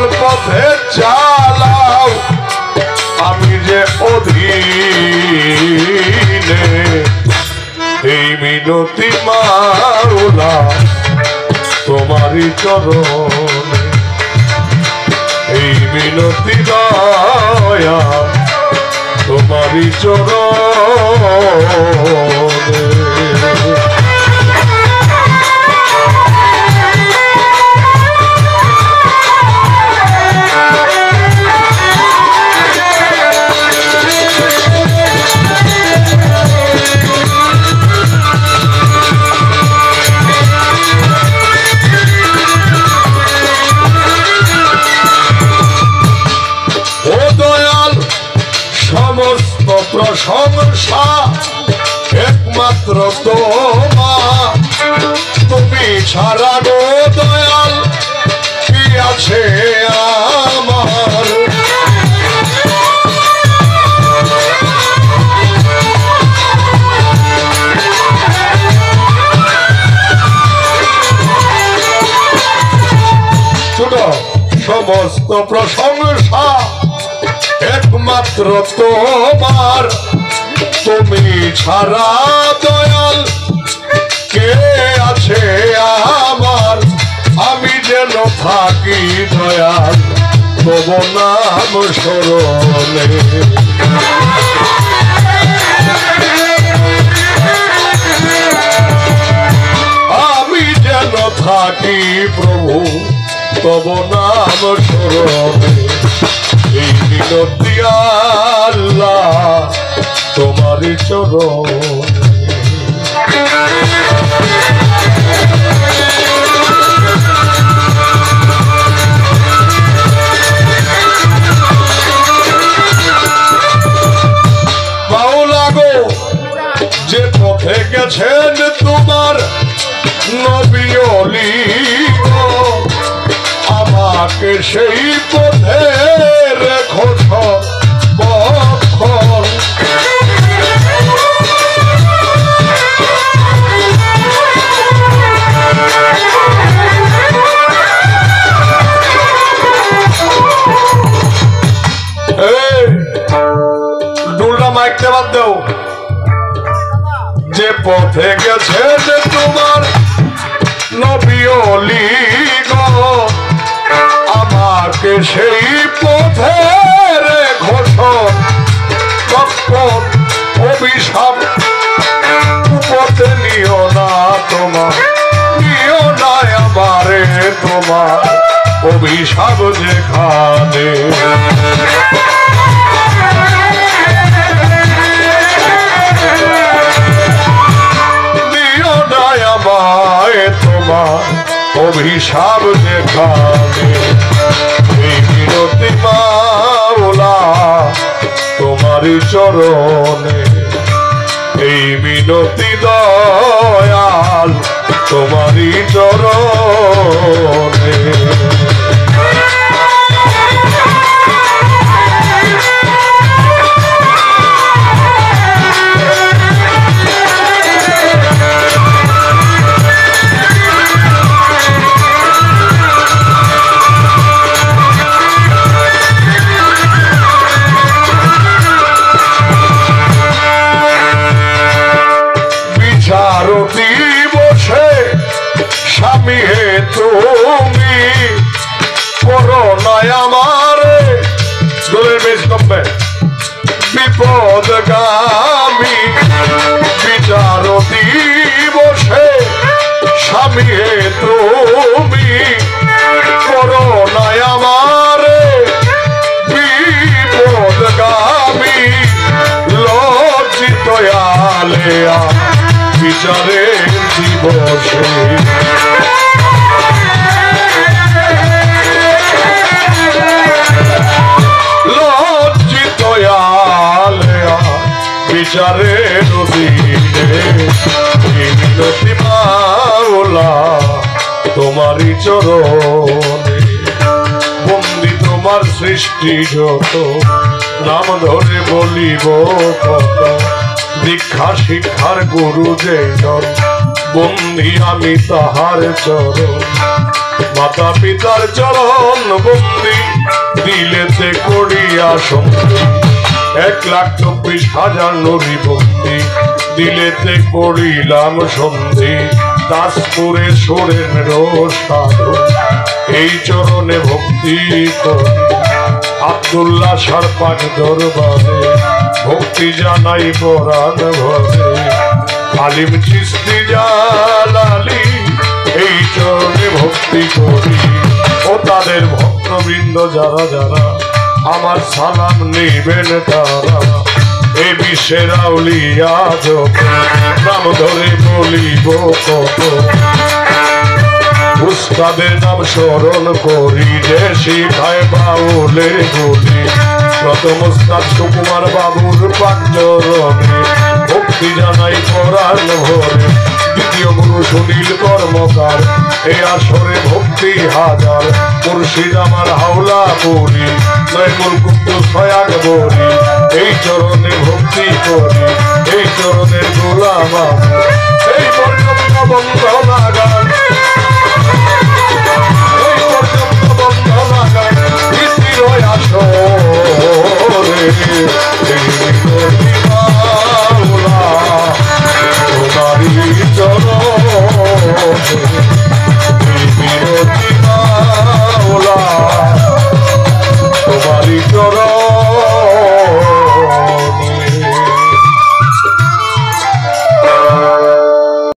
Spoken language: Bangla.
সরল পথে চালাও আমি যে অধীনে এই মিনতি মাওলা তোমারই চরণে এই মিনতি দয়া তোমারই চরণে প্রশংসা একমাত্র তোমার তুমি ছাড়া গো দয়াল কি আছে আমার ছোট সমস্ত প্রশংসা একমাত্র তোমার তুমি ছাড়া দয়াল কে আছে আমার আমি যেন থাকি দয়াল তব নাম স্মরণে আমি যেন থাকি প্রভু তব নাম স্মরণে এই মিনতি আল্লাহ তোমারই চরণে মাওলা গো যে পথে গেছেন তোমার নবী ওলি গো আমাকে সেই পথে রেখো সর্বক্ষণ ডুলটা মাইকতে বাদ দাও যে পথে গেছে যে তোমার নবী ওলি গো আমাকে সেই পথে ঘোষণ তৎপর অভিশাপ পথে নিও না তোমার নিও না আমারে তোমার অভিশাপ যেখানে নিও না আমায় তোমার অভিশাপ যেখানে এই মিনতি মাওলা তোমারই চরণে এই মিনতি দয়াল তোমারই চরণে স্বামী হে তুমি করোনায় আমারে দোলের বেশ কমবে বিপদগামী বিচার দিবসে স্বামী হে তুমি করোনায় আমারে বিপদগামী লজ্জিত আলেয়া বিচারের দিবসে লজ্জিত আলেয়া বিচারের দিনে মিনতি মাওলা তোমারই চরণে বন্দি তোমার সৃষ্টি যত নাম ধরে বলিব কত দীক্ষা শিক্ষার গুরু যে বন্দি আমি তাহার চরণ মাতা পিতার চরণ বন্দি দিলেতে করিয়া সন্ধি 1,24,000 নুরি ভক্তি দিলেতে করিলাম সন্ধি দাসপুরে সুরেন্দ্র সাধু এই চরণে ভক্তি করি আব্দুল্লাহ সারপাক দরবারে ভক্তি জানাই পরাণ ভরে আলিম চিস্তি জালালি এই চরণে ভক্তি করি ও তাদের ভক্তবৃন্দ যারা যারা আমার সালাম নেবেন তারা এ বিশ্বের আউলিয়া যত নাম ধরে বলিব কত উস্তাদের নাম স্মরণ করি যে শিখায় বাউলে বলি প্রথম উস্তাদ সুকুমার বাবুর পাঞ্চরণে ভক্তি জানাই পরাণ ভরে দ্বিতীয় গুরু সুনীল কর্মকার এই আসরে ভক্তি হাজার মুর্শিদ আমার হাওলা বলি নয়মুল কুপ্তু ছয়াক বলি এই চরণে ভক্তি করি এই চরণের গোলাম এই পর্যন্ত বন্ধনা গায়